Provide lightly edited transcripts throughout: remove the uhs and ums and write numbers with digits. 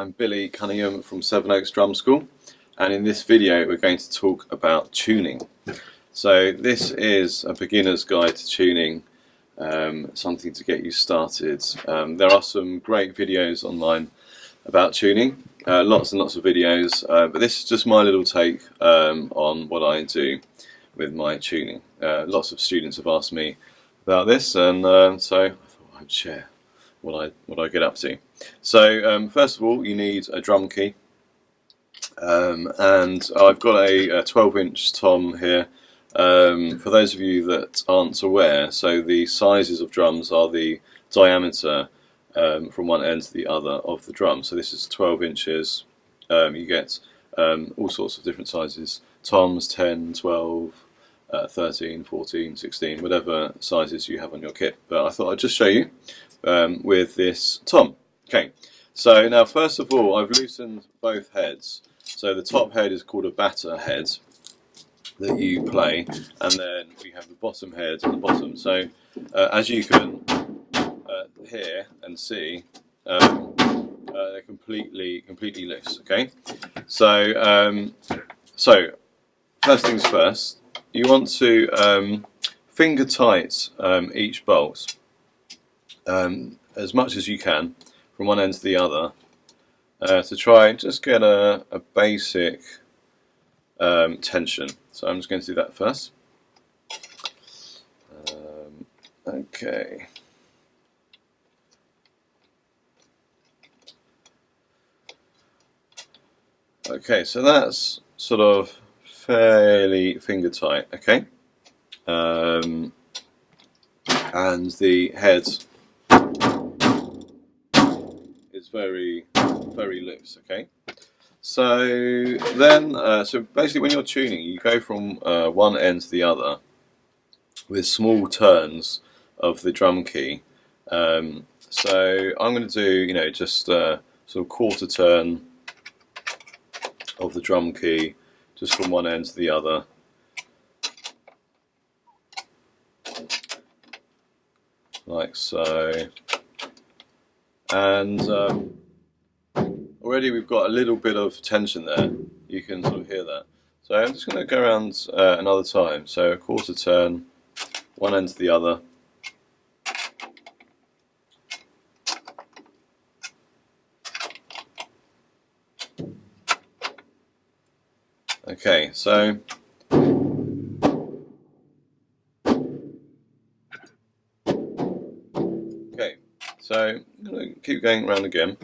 I'm Billy Cunningham from Sevenoaks Drum School, and in this video we're going to talk about tuning. So this is a beginner's guide to tuning, something to get you started. There are some great videos online about tuning, lots and lots of videos, but this is just my little take on what I do with my tuning. Lots of students have asked me about this, and so I thought I'd share what I get up to. So first of all, you need a drum key, and I've got a 12-inch tom here. For those of you that aren't aware, so the sizes of drums are the diameter from one end to the other of the drum. So this is 12 inches. You get all sorts of different sizes: toms, 10, 12, 13, 14, 16, whatever sizes you have on your kit. But I thought I'd just show you with this tom. Okay, so now first of all, I've loosened both heads. So the top head is called a batter head that you play, and then we have the bottom head at the bottom. So as you can hear and see, they're completely loose. Okay, so first things first, you want to finger tight each bolt as much as you can from one end to the other, to try and just get a basic tension. So I'm just going to do that first. Okay. Okay, so that's sort of fairly finger tight. Okay, and the head is very loose. Okay, so then so basically when you're tuning, you go from one end to the other with small turns of the drum key. So I'm going to do, just sort of quarter turn of the drum key, just from one end to the other. Like so. And already we've got a little bit of tension there. You can sort of hear that. So I'm just going to go around another time. So a quarter turn, one end to the other. Okay, so I'm going to keep going around again.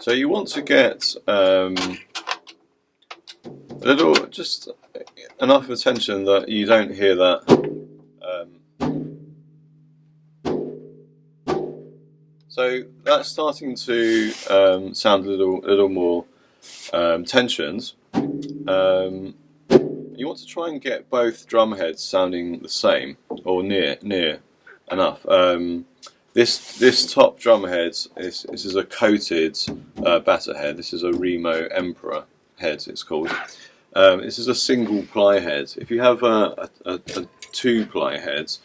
So you want to get a little, just enough attention that you don't hear that. So that's starting to sound a little more tensioned. You want to try and get both drum heads sounding the same, or near enough. This top drum head, this is a coated batter head. This is a Remo Emperor head, it's called. This is a single ply head. If you have a two-ply head,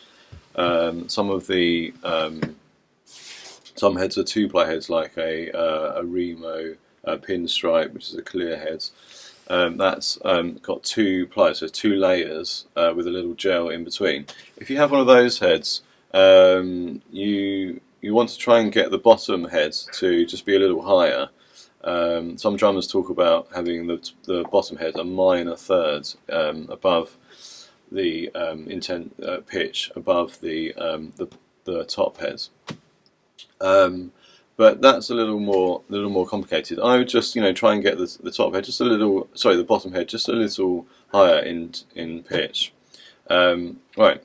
some heads are two-ply heads, like a Remo Pinstripe, which is a clear head. That's got two plies, so two layers with a little gel in between. If you have one of those heads, you want to try and get the bottom head to just be a little higher. Some drummers talk about having the bottom head a minor third above the pitch above the top heads. But that's a little more complicated. I would just try and get the top head just a little, sorry, the bottom head just a little higher in pitch. Right.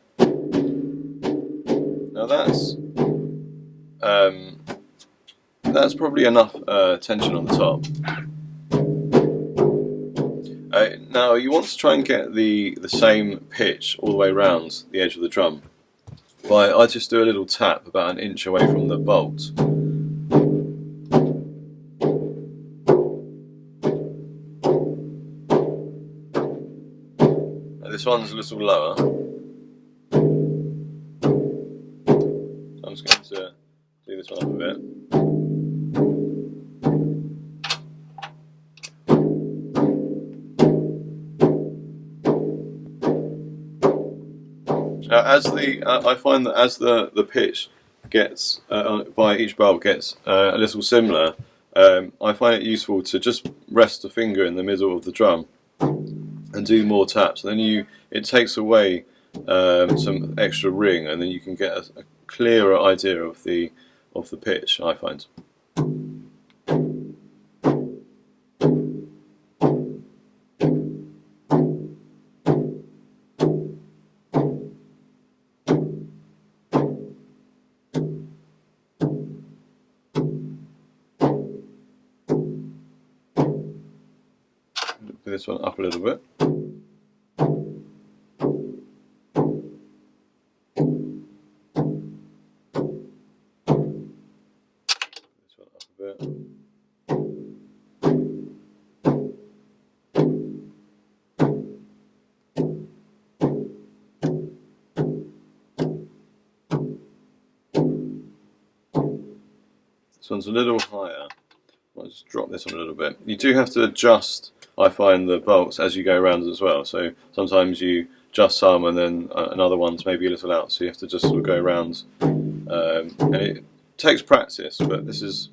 Now that's probably enough tension on the top. Now you want to try and get the same pitch all the way around the edge of the drum. I just do a little tap about an inch away from the bolt. Now this one's a little lower. I'm just going to this one up a bit. I find that as the pitch gets by each bulb gets a little similar, I find it useful to just rest a finger in the middle of the drum and do more taps. Then it takes away some extra ring, and then you can get a clearer idea of the pitch, I find. Put this one up a little bit. This one up a bit. This one's a little higher. I'll just drop this one a little bit. You do have to adjust, I find, the bolts as you go around as well. So sometimes you adjust some and then another one's maybe a little out, so you have to just sort of go around. And it takes practice, but this is...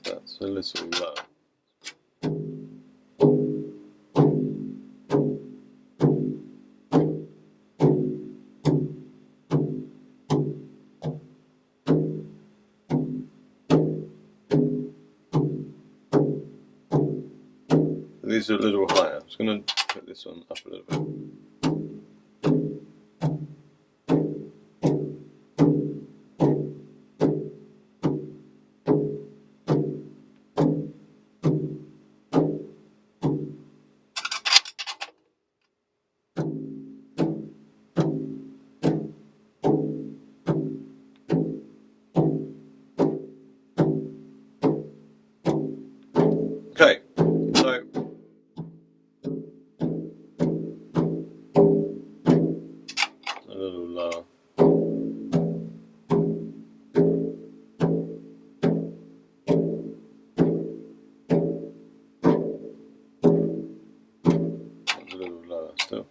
That's a little low. These are a little higher. I'm just going to put this one up a little bit. Okay, so a little lower. That's a little lower still.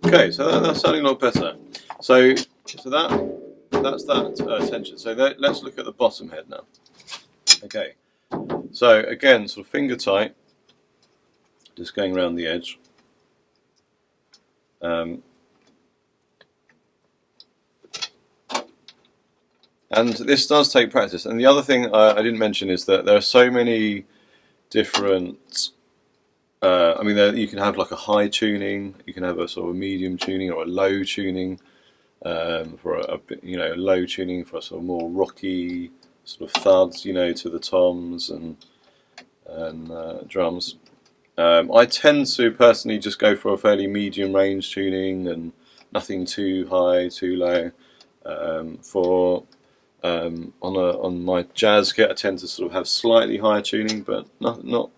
Okay, so that's sounding a lot better. So that's that tension. So let's look at the bottom head now. Okay, so again, sort of finger tight, just going around the edge. And this does take practice. And the other thing I didn't mention is that there are so many different. I mean, you can have like a high tuning, you can have a sort of a medium tuning or a low tuning. For a low tuning for a sort of more rocky sort of thuds, to the toms and drums. I tend to personally just go for a fairly medium range tuning and nothing too high, too low. On my jazz kit, I tend to sort of have slightly higher tuning, but not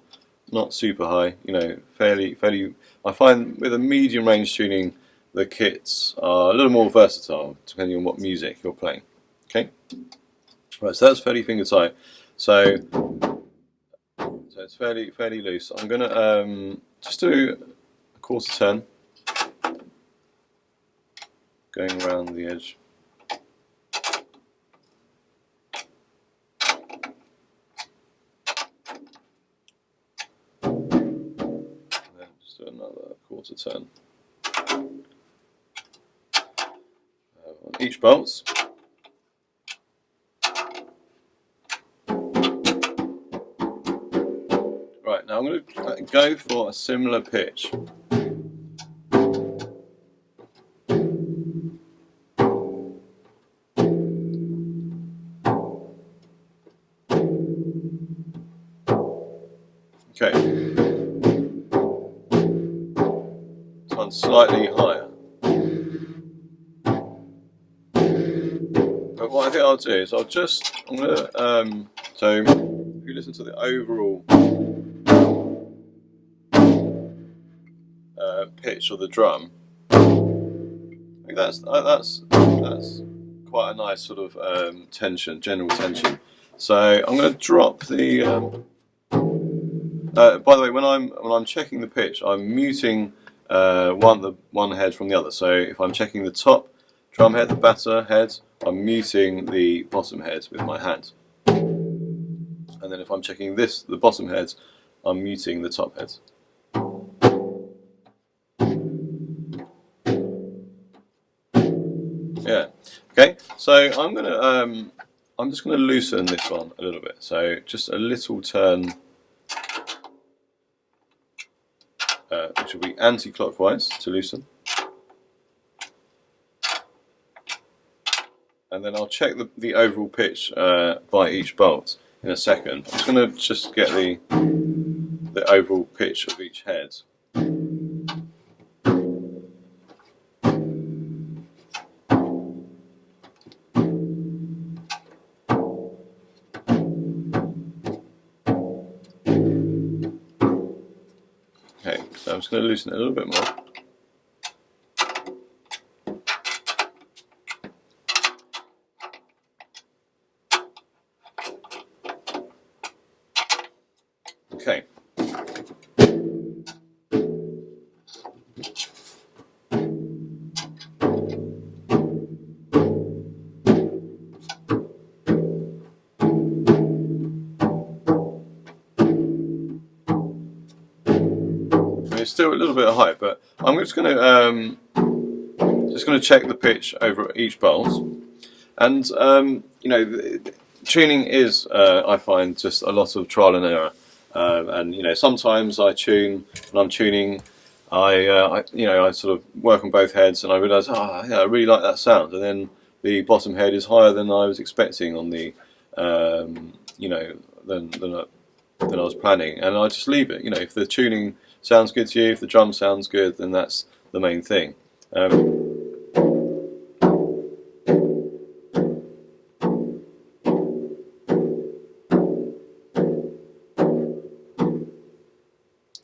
super high. Fairly. I find with a medium range tuning, the kits are a little more versatile depending on what music you're playing. Okay, right. So that's fairly finger tight. So it's fairly loose. I'm gonna just do a quarter turn, going around the edge. And then just do another quarter turn. On each bolt. Right, now I'm going to go for a similar pitch. Okay. This one's slightly higher. But what I think I'll do is I'm gonna so if you listen to the overall pitch of the drum, I think that's quite a nice sort of tension, general tension. So I'm going to drop the. By the way, when I'm checking the pitch, I'm muting one head from the other. So if I'm checking the top drum head, the batter head, I'm muting the bottom head with my hand. And then if I'm checking the bottom head, I'm muting the top head. Yeah. Okay. So I'm just gonna loosen this one a little bit. So just a little turn, which will be anti-clockwise to loosen. And then I'll check the overall pitch by each bolt in a second. I'm just going to get the overall pitch of each head. Okay, so I'm just going to loosen it a little bit more. Okay. It's still a little bit high, but I'm just going to check the pitch over each bolt, and you know, tuning is I find just a lot of trial and error, and you know, sometimes when I'm tuning, I sort of work on both heads, and I realise, yeah, I really like that sound, and then the bottom head is higher than I was expecting on the you know, than I was planning, and I just leave it. You know, if the tuning sounds good to you, if the drum sounds good, then that's the main thing.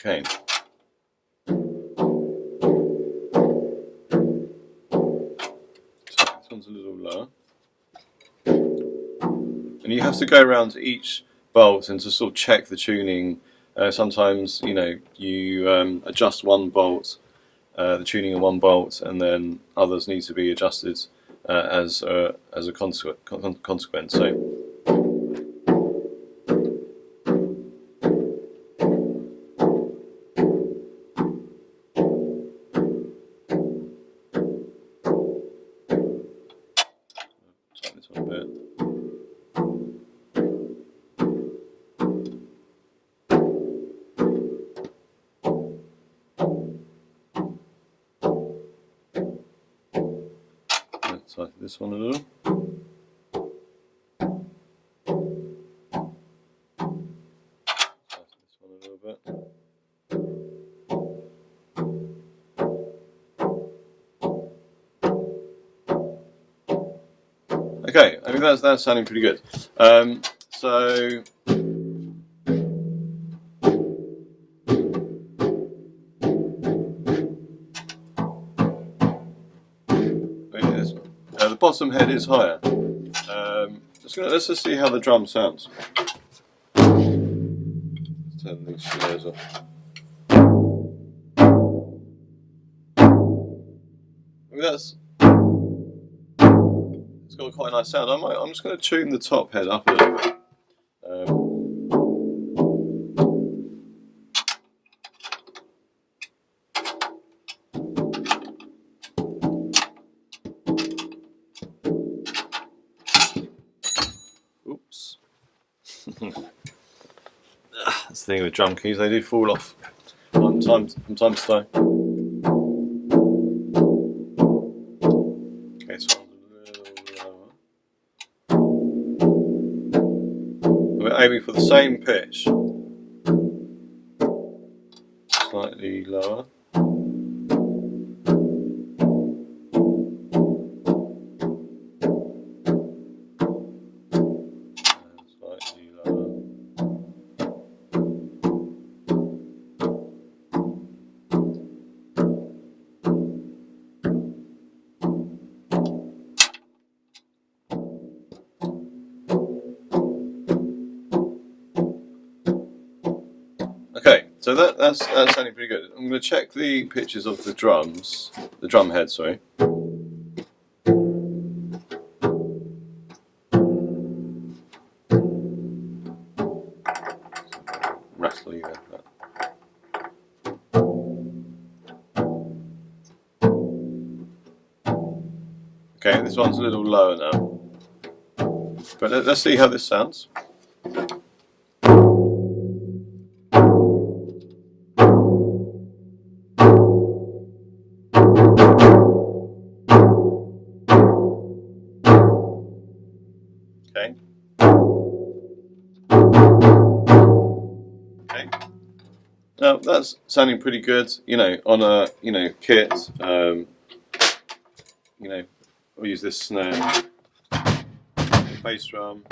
Okay. So this one's a little lower. And you have to go around to each bolt and to sort of check the tuning. Sometimes, you know, you adjust one bolt, the tuning of one bolt, and then others need to be adjusted as a consequence. So. Tighten this one a bit. Tighten this one a little. Tighten this one a little bit. Okay, I think that's sounding pretty good. So. The bottom head is higher. Let's just see how the drum sounds. Let's turn these snares off. I mean, it's got quite a nice sound. I'm just going to tune the top head up a little bit. Oops. That's the thing with drum keys, they do fall off from time to time. Okay, so a little lower. We're aiming for the same pitch. Slightly lower. So that's sounding pretty good. I'm going to check the pitches of the drums, the drum head, sorry. Rattly there. Okay, this one's a little lower now. But let's see how this sounds. Okay. Okay. Now that's sounding pretty good. You know, on a kit. We'll use this snare, bass drum.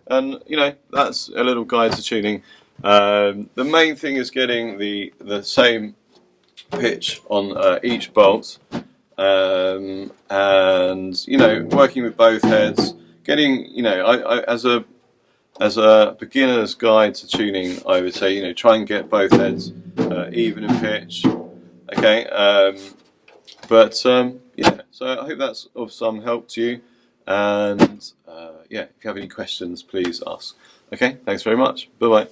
And that's a little guide to tuning. The main thing is getting the same pitch on each bolt, and working with both heads. Getting I as a beginner's guide to tuning, I would say try and get both heads even in pitch. Okay, yeah. So I hope that's of some help to you. And yeah, if you have any questions, please ask. Okay, thanks very much. Bye bye.